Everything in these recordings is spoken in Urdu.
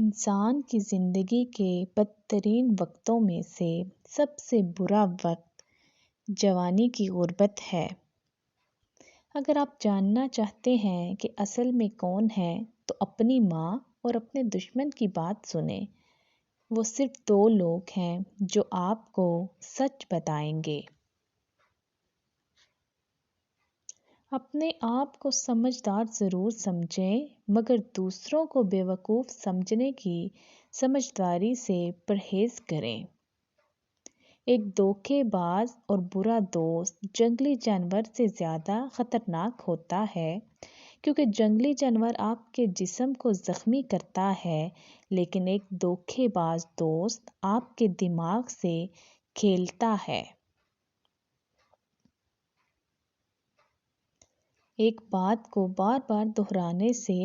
انسان کی زندگی کے بدترین وقتوں میں سے سب سے برا وقت جوانی کی غربت ہے۔ اگر آپ جاننا چاہتے ہیں کہ اصل میں کون ہے تو اپنی ماں اور اپنے دشمن کی بات سنیں۔ وہ صرف 2 لوگ ہیں جو آپ کو سچ بتائیں گے۔ اپنے آپ کو سمجھدار ضرور سمجھیں مگر دوسروں کو بیوقوف سمجھنے کی سمجھداری سے پرہیز کریں۔ ایک دھوکے باز اور برا دوست جنگلی جانور سے زیادہ خطرناک ہوتا ہے، کیونکہ جنگلی جانور آپ کے جسم کو زخمی کرتا ہے، لیکن ایک دھوکے باز دوست آپ کے دماغ سے کھیلتا ہے۔ ایک بات کو بار بار دہرانے سے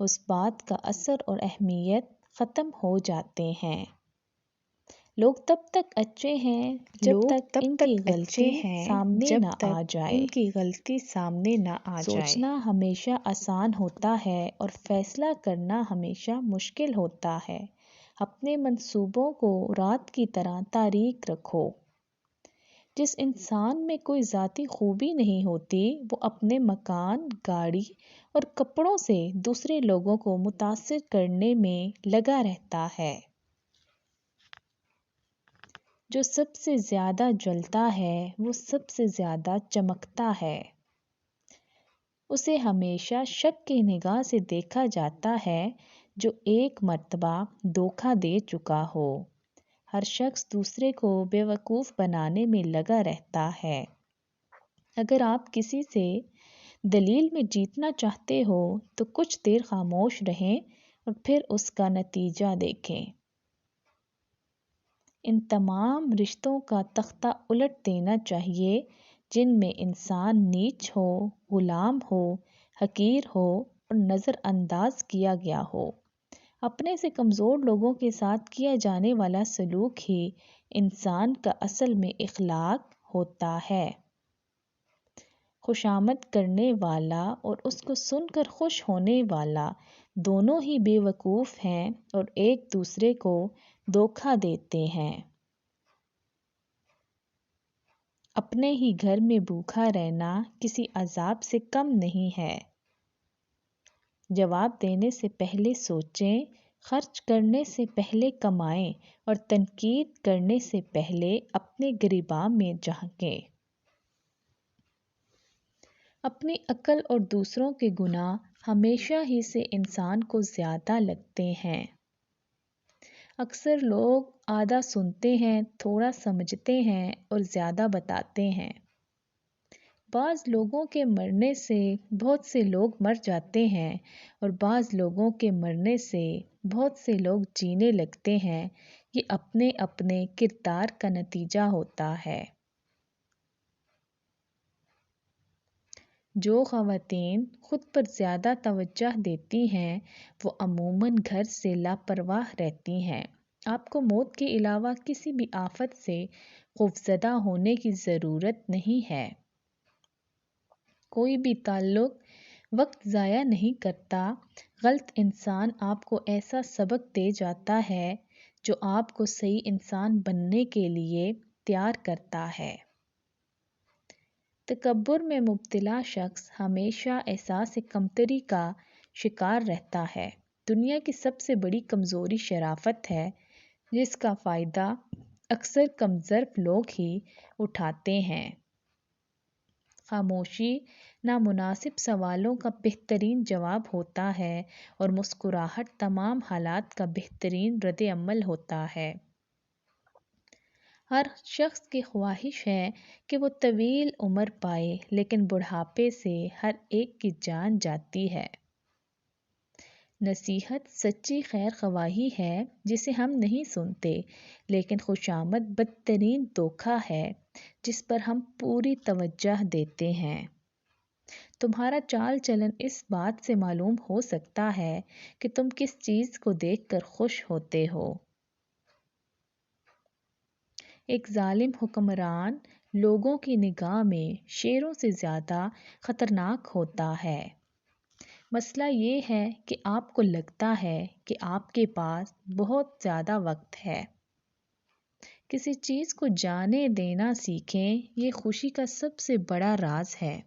اس بات کا اثر اور اہمیت ختم ہو جاتے ہیں۔ لوگ تب تک اچھے ہیں جب تک ان کی غلطی سامنے نہ آ جائے۔ سوچنا ہمیشہ آسان ہوتا ہے اور فیصلہ کرنا ہمیشہ مشکل ہوتا ہے۔ اپنے منصوبوں کو رات کی طرح تاریک رکھو۔ جس انسان میں کوئی ذاتی خوبی نہیں ہوتی وہ اپنے مکان، گاڑی اور کپڑوں سے دوسرے لوگوں کو متاثر کرنے میں لگا رہتا ہے۔ جو سب سے زیادہ جلتا ہے وہ سب سے زیادہ چمکتا ہے۔ اسے ہمیشہ شک کی نگاہ سے دیکھا جاتا ہے جو ایک مرتبہ دھوکہ دے چکا ہو۔ ہر شخص دوسرے کو بیوقوف بنانے میں لگا رہتا ہے۔ اگر آپ کسی سے دلیل میں جیتنا چاہتے ہو تو کچھ دیر خاموش رہیں اور پھر اس کا نتیجہ دیکھیں۔ ان تمام رشتوں کا تختہ الٹ دینا چاہیے جن میں انسان نیچ ہو، غلام ہو، حقیر ہو اور نظر انداز کیا گیا ہو۔ اپنے سے کمزور لوگوں کے ساتھ کیا جانے والا سلوک ہی انسان کا اصل میں اخلاق ہوتا ہے۔ خوشامد کرنے والا اور اس کو سن کر خوش ہونے والا دونوں ہی بے وقوف ہیں اور ایک دوسرے کو دھوکہ دیتے ہیں۔ اپنے ہی گھر میں بھوکا رہنا کسی عذاب سے کم نہیں ہے۔ جواب دینے سے پہلے سوچیں، خرچ کرنے سے پہلے کمائیں اور تنقید کرنے سے پہلے اپنے گریباں میں جھانکیں۔ اپنی عقل اور دوسروں کے گناہ ہمیشہ ہی سے انسان کو زیادہ لگتے ہیں۔ اکثر لوگ آدھا سنتے ہیں، تھوڑا سمجھتے ہیں اور زیادہ بتاتے ہیں۔ بعض لوگوں کے مرنے سے بہت سے لوگ مر جاتے ہیں اور بعض لوگوں کے مرنے سے بہت سے لوگ جینے لگتے ہیں۔ یہ اپنے اپنے کردار کا نتیجہ ہوتا ہے۔ جو خواتین خود پر زیادہ توجہ دیتی ہیں وہ عموماً گھر سے لاپرواہ رہتی ہیں۔ آپ کو موت کے علاوہ کسی بھی آفت سے خوفزدہ ہونے کی ضرورت نہیں ہے۔ کوئی بھی تعلق وقت ضائع نہیں کرتا۔ غلط انسان آپ کو ایسا سبق دے جاتا ہے جو آپ کو صحیح انسان بننے کے لیے تیار کرتا ہے۔ تکبر میں مبتلا شخص ہمیشہ احساس کمتری کا شکار رہتا ہے۔ دنیا کی سب سے بڑی کمزوری شرافت ہے، جس کا فائدہ اکثر کمظرف لوگ ہی اٹھاتے ہیں۔ خاموشی نامناسب سوالوں کا بہترین جواب ہوتا ہے اور مسکراہٹ تمام حالات کا بہترین رد عمل ہوتا ہے۔ ہر شخص کی خواہش ہے کہ وہ طویل عمر پائے، لیکن بڑھاپے سے ہر ایک کی جان جاتی ہے۔ نصیحت سچی خیر خواہی ہے جسے ہم نہیں سنتے، لیکن خوشامد بدترین دھوکہ ہے جس پر ہم پوری توجہ دیتے ہیں۔ تمہارا چال چلن اس بات سے معلوم ہو سکتا ہے کہ تم کس چیز کو دیکھ کر خوش ہوتے ہو۔ ایک ظالم حکمران لوگوں کی نگاہ میں شیروں سے زیادہ خطرناک ہوتا ہے۔ مسئلہ یہ ہے کہ آپ کو لگتا ہے کہ آپ کے پاس بہت زیادہ وقت ہے۔ کسی چیز کو جانے دینا سیکھیں، یہ خوشی کا سب سے بڑا راز ہے۔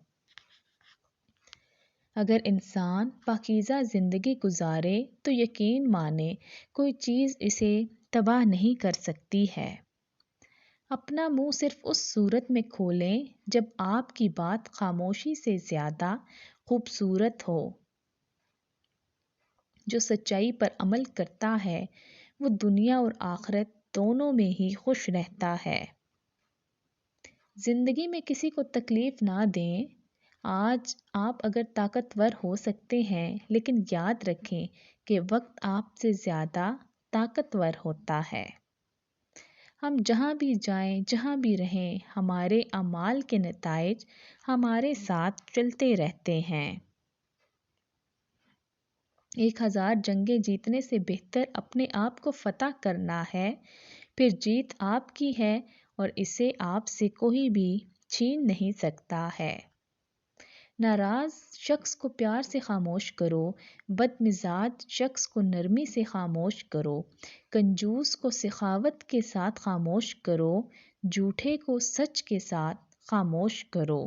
اگر انسان پاکیزہ زندگی گزارے تو یقین مانے کوئی چیز اسے تباہ نہیں کر سکتی ہے۔ اپنا منہ صرف اس صورت میں کھولیں جب آپ کی بات خاموشی سے زیادہ خوبصورت ہو۔ جو سچائی پر عمل کرتا ہے وہ دنیا اور آخرت دونوں میں ہی خوش رہتا ہے۔ زندگی میں کسی کو تکلیف نہ دیں۔ آج آپ اگر طاقتور ہو سکتے ہیں، لیکن یاد رکھیں کہ وقت آپ سے زیادہ طاقتور ہوتا ہے۔ ہم جہاں بھی جائیں، جہاں بھی رہیں، ہمارے اعمال کے نتائج ہمارے ساتھ چلتے رہتے ہیں۔ 1000 جنگیں جیتنے سے بہتر اپنے آپ کو فتح کرنا ہے، پھر جیت آپ کی ہے اور اسے آپ سے کوئی بھی چھین نہیں سکتا ہے۔ ناراض شخص کو پیار سے خاموش کرو، بد مزاج شخص کو نرمی سے خاموش کرو، کنجوس کو سخاوت کے ساتھ خاموش کرو، جھوٹے کو سچ کے ساتھ خاموش کرو۔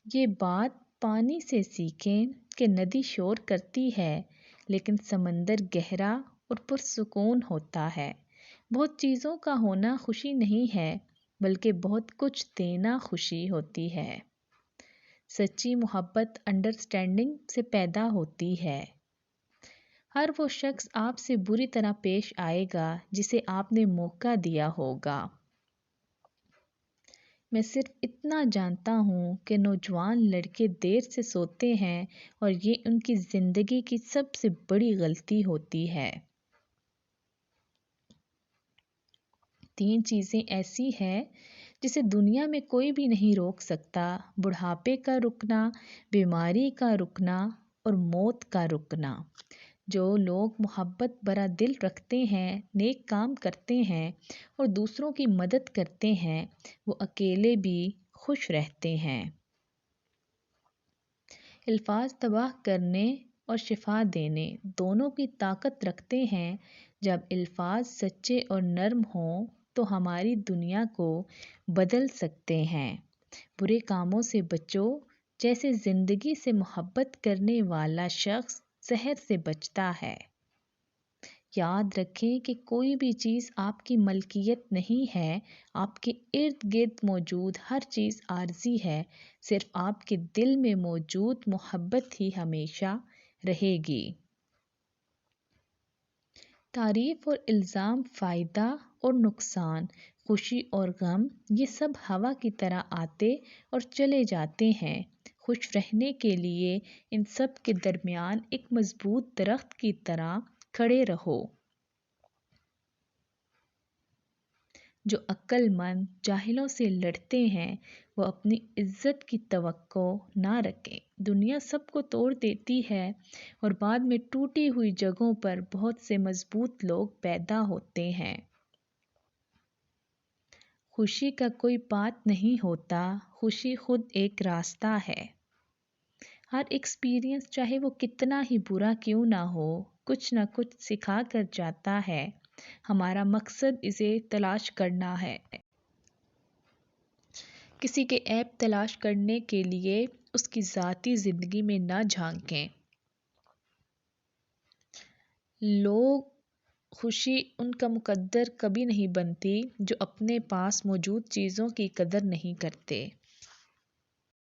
یہ بات پانی سے سیکھیں کہ ندی شور کرتی ہے لیکن سمندر گہرا اور پرسکون ہوتا ہے۔ بہت چیزوں کا ہونا خوشی نہیں ہے، بلکہ بہت کچھ دینا خوشی ہوتی ہے۔ سچی محبت انڈرسٹینڈنگ سے پیدا ہوتی ہے۔ ہر وہ شخص آپ سے بری طرح پیش آئے گا جسے آپ نے موقع دیا ہوگا۔ میں صرف اتنا جانتا ہوں کہ نوجوان لڑکے دیر سے سوتے ہیں اور یہ ان کی زندگی کی سب سے بڑی غلطی ہوتی ہے۔ 3 چیزیں ایسی ہیں جسے دنیا میں کوئی بھی نہیں روک سکتا: بڑھاپے کا رکنا، بیماری کا رکنا اور موت کا رکنا۔ جو لوگ محبت بھرا دل رکھتے ہیں، نیک کام کرتے ہیں اور دوسروں کی مدد کرتے ہیں، وہ اکیلے بھی خوش رہتے ہیں۔ الفاظ تباہ کرنے اور شفا دینے دونوں کی طاقت رکھتے ہیں۔ جب الفاظ سچے اور نرم ہوں تو ہماری دنیا کو بدل سکتے ہیں۔ برے کاموں سے بچو، جیسے زندگی سے محبت کرنے والا شخص زہر سے بچتا ہے۔ یاد رکھیں کہ کوئی بھی چیز آپ کی ملکیت نہیں ہے۔ آپ کے ارد گرد موجود ہر چیز عارضی ہے، صرف آپ کے دل میں موجود محبت ہی ہمیشہ رہے گی۔ تعریف اور الزام، فائدہ اور نقصان، خوشی اور غم، یہ سب ہوا کی طرح آتے اور چلے جاتے ہیں۔ خوش رہنے کے لیے ان سب کے درمیان ایک مضبوط درخت کی طرح کھڑے رہو۔ جو عقل مند جاہلوں سے لڑتے ہیں وہ اپنی عزت کی توقع نہ رکھیں۔ دنیا سب کو توڑ دیتی ہے اور بعد میں ٹوٹی ہوئی جگہوں پر بہت سے مضبوط لوگ پیدا ہوتے ہیں۔ خوشی کا کوئی پاتھ نہیں ہوتا، خوشی خود ایک راستہ ہے۔ ہر ایکسپیرئنس چاہے وہ کتنا ہی برا کیوں نہ ہو، کچھ نہ کچھ سکھا کر جاتا ہے۔ ہمارا مقصد اسے تلاش کرنا ہے۔ کسی کے عیب تلاش کرنے کے لیے اس کی ذاتی زندگی میں نہ جھانکیں۔ لوگ خوشی ان کا مقدر کبھی نہیں بنتی جو اپنے پاس موجود چیزوں کی قدر نہیں کرتے۔